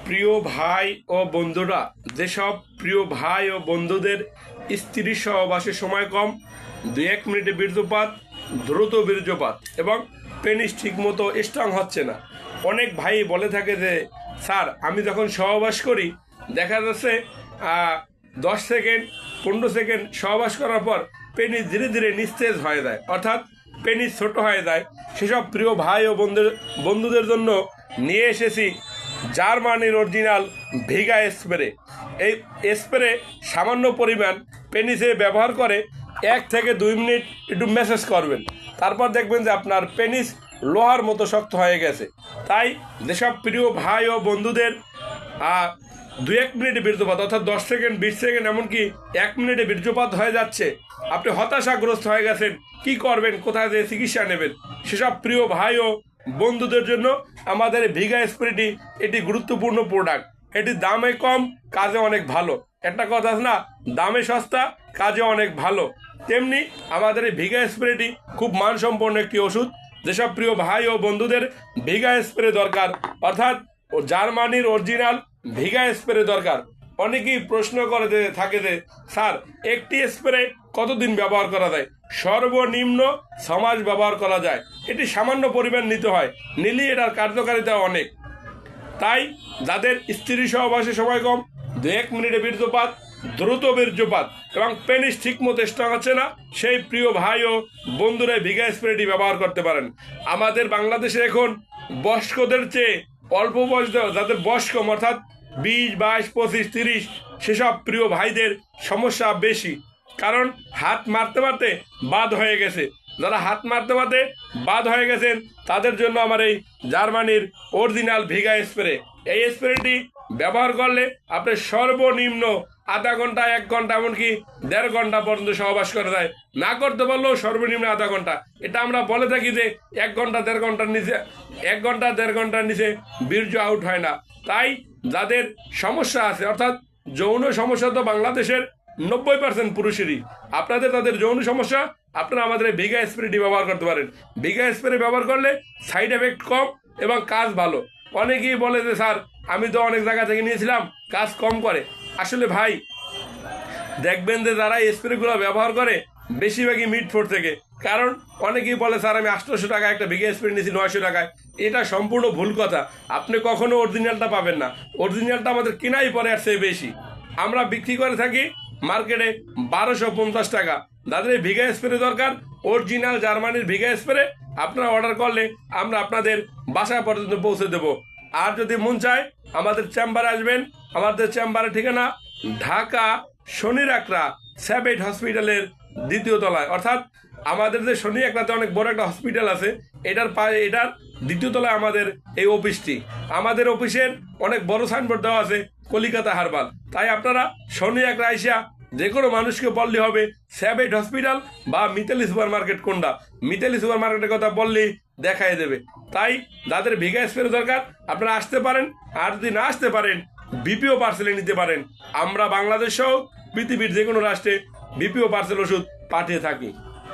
প্রিয় ভাই ও বন্ধুরা, যেসব প্রিয় ভাই ও বন্ধুদের স্ত্রীর সহবাসের সময় কম, 2-1 মিনিটে বীর্যপাত, দ্রুত বীর্যপাত এবং পেনিস ঠিকমতো স্ট্রং হচ্ছে না। অনেক ভাই বলে থাকে যে স্যার, আমি যখন সহবাস করি দেখা যাচ্ছে 10 সেকেন্ড 15 সেকেন্ড সহবাস করার পর পেনিস ধীরে ধীরে নিস্তেজ হয়ে যায়, অর্থাৎ পেনিস ছোট হয়ে যায়। সেসব প্রিয় ভাই ও বন্ধুদের জন্য নিয়ে এসেছি জার্মানির অরিজিনাল ভিগা স্প্রে। এই স্প্রে সামান্য পরিমাণ পেনিসে ব্যবহার করে 1 থেকে 2 মিনিট একটু ম্যাসেজ করবেন, তারপর দেখবেন যে আপনার পেনিস লোহার মতো শক্ত হয়ে গেছে। তাই যেসব প্রিয় ভাই ও বন্ধুদের 2-1 মিনিটে বীর্যপাত, অর্থাৎ 10 সেকেন্ড 20 সেকেন্ড এমনকি 1 মিনিটে বীর্যপাত হয়ে যাচ্ছে, আপনি হতাশাগ্রস্ত হয়ে গেছেন, কি করবেন, কোথায় যেয়ে চিকিৎসা নেবেন, সেসব প্রিয় ভাই ও বন্ধুদের জন্য আমাদের ভিগা স্প্রেটি এটি গুরুত্বপূর্ণ প্রোডাক্ট। এটি দামে কম, কাজে অনেক ভালো। একটা কথা আছে না, দামে সস্তা, কাজে অনেক ভালো। তেমনি আমাদের এই ভিগা স্প্রেটি খুব মানসম্পন্ন একটি ওষুধ। যেসব প্রিয় ভাই ও বন্ধুদের ভিগা স্প্রে দরকার, অর্থাৎ জার্মানির অরিজিনাল ভিগা স্প্রে দরকার, অনেকেই প্রশ্ন করে থাকে যে স্যার, একটি স্প্রে কতদিন ব্যবহার করা যায়? সর্বনিম্ন 6 মাস ব্যবহার করা যায়। এটি সামান্য পরিমাণ নিতে হয়, নিলেই এটার কার্যকারিতা অনেক। তাই যাদের স্ত্রী সহবাসের সময় কম, 2-1 মিনিটে বীর্যপাত, দ্রুত বীর্যপাত এবং পেনিস ঠিক মতো স্ট্রং হচ্ছে না, সেই প্রিয় ভাই ও বন্ধুরা ভিগা স্প্রেটি ব্যবহার করতে পারেন। আমাদের বাংলাদেশে এখন বয়স্কদের চেয়ে অল্প বয়স, যাদের বয়স কম, অর্থাৎ 20, 22, 25, 30, সেসব প্রিয় ভাইদের সমস্যা বেশি। কারণ হাত মারতে মারতে বাদ হয়ে গেছে। যারা হাত মারতে মারতে বাদ হয়ে গেছেন তাদের জন্য আমার এই জার্মানির অরিজিনাল ভিগা স্প্রে। এই স্প্রেটি ব্যবহার করলে আপনি সর্বনিম্ন আধা ঘন্টা, 1 ঘন্টা, এমনকি 1.5 ঘন্টা পর্যন্ত সহবাস করা যায়। না করতে পারলেও সর্বনিম্ন আধা ঘন্টা। এটা আমরা বলে থাকি যে 1 ঘন্টা 1.5 ঘন্টার নিচে 1 ঘন্টা 1.5 ঘন্টার নিচে বীর্য আউট হয় না। তাই যাদের সমস্যা আছে, অর্থাৎ যৌন সমস্যা তো বাংলাদেশের 90% পুরুষেরই, তাদের যৌন সমস্যা, আপনারা আমাদের ভিগা স্প্রেটি ব্যবহার করতে পারেন। ভিগা স্প্রে ব্যবহার করলে সাইড এফেক্ট কম এবং কাজ ভালো। অনেকেই বলে যে স্যার, আমি তো অনেক জায়গা থেকে নিয়েছিলাম, কাজ কম করে। আসলে ভাই, দেখবেন যে যারা এই স্প্রেগুলো ব্যবহার করে বেশিরভাগই মিডফোর্ড থেকে। কারণ অনেকেই বলে স্যার, আমি 800 টাকা একটা ভিগা স্প্রে নিয়েছি 900 টাকায়। এটা সম্পূর্ণ ভুল কথা। আপনি কখনো অরিজিনালটা পাবেন না। অরিজিনালটা আমাদের কেনাই পরে আর চেয়ে বেশি। আমরা বিক্রি করে থাকি মার্কেটে 1250 টাকা। যাদের এই ভিগা স্প্রে দরকার, অরিজিনাল জার্মানির ভিগা স্প্রে, আপনারা অর্ডার করলে আমরা আপনাদের বাসা পর্যন্ত পৌঁছে দেব। আর যদি মন চায় আমাদের চেম্বারে আসবেন। আমাদের চেম্বারের ঠিকানা ঢাকা শনির আকরা স্যাবেট হসপিটালের 2য় তলায়, অর্থাৎ আমাদের যে শনি একরাতে অনেক বড় একটা হসপিটাল আছে, এটার 2য় তলায় আমাদের এই অফিসটি। আমাদের অফিসের অনেক বড় সাইনবোর্ড দেওয়া আছে কলিকাতা হারবাল। তাই আপনারা শনি একরা আইসা যে কোনো মানুষকে বললে হবে স্যাবেট হসপিটাল বা মিতালি সুপার মার্কেট কোনটা। মিতালি সুপার মার্কেটের কথা বললেই দেখাই দেবে। তাই যাদের ভিগা স্প্রে দরকার আপনারা আসতে পারেন। আর যদি না আসতে পারেন, বিপিও পার্সেলে নিতে পারেন। আমরা বাংলাদেশ সহ পৃথিবীর যে কোনো রাষ্ট্রে বিপিও পার্সেল ওষুধ পাঠিয়ে থাকি।